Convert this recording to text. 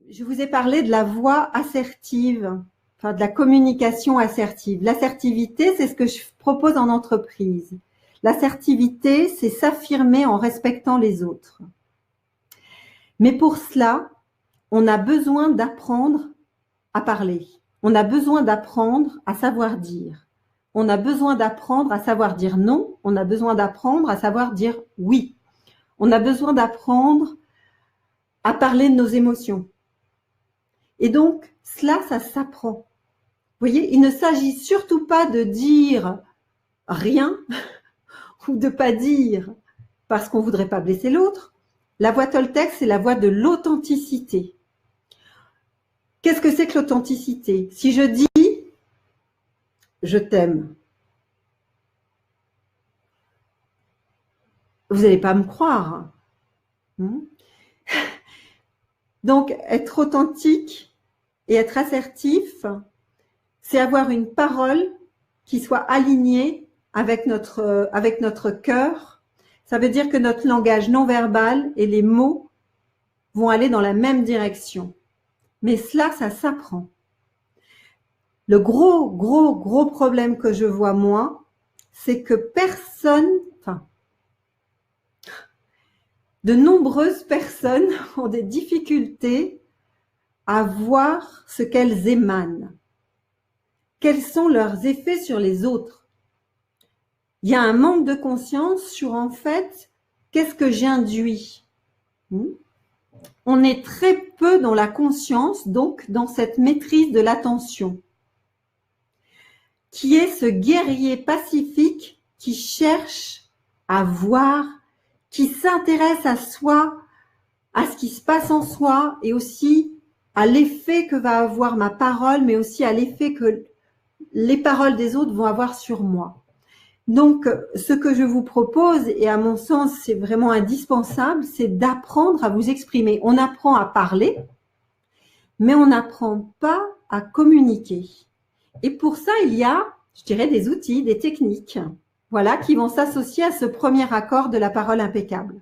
Je vous ai parlé de la voix assertive, enfin de la communication assertive. L'assertivité, c'est ce que je propose en entreprise. L'assertivité, c'est s'affirmer en respectant les autres. Mais pour cela, on a besoin d'apprendre à parler. On a besoin d'apprendre à savoir dire. On a besoin d'apprendre à savoir dire non. On a besoin d'apprendre à savoir dire oui. On a besoin d'apprendre à parler de nos émotions. Et donc, cela, ça s'apprend. Vous voyez, il ne s'agit surtout pas de dire rien ou de pas dire parce qu'on voudrait pas blesser l'autre. La voix Toltec, c'est la voix de l'authenticité. Qu'est-ce que c'est que l'authenticité? Si je dis « je t'aime », vous n'allez pas me croire. Donc, être authentique et être assertif, c'est avoir une parole qui soit alignée avec notre cœur. Ça veut dire que notre langage non verbal et les mots vont aller dans la même direction. Mais cela, ça s'apprend. Le gros problème que je vois, moi, c'est que de nombreuses personnes ont des difficultés à voir ce qu'elles émanent. Quels sont leurs effets sur les autres? Il y a un manque de conscience sur, en fait, qu'est-ce que j'induis? On est très peu dans la conscience, donc dans cette maîtrise de l'attention, qui est ce guerrier pacifique qui cherche à voir, qui s'intéresse à soi, à ce qui se passe en soi et aussi à l'effet que va avoir ma parole, mais aussi à l'effet que les paroles des autres vont avoir sur moi. Donc, ce que je vous propose, et à mon sens, c'est vraiment indispensable, c'est d'apprendre à vous exprimer. On apprend à parler, mais on n'apprend pas à communiquer. Et pour ça, il y a, je dirais, des outils, des techniques, voilà, qui vont s'associer à ce premier accord de la parole impeccable.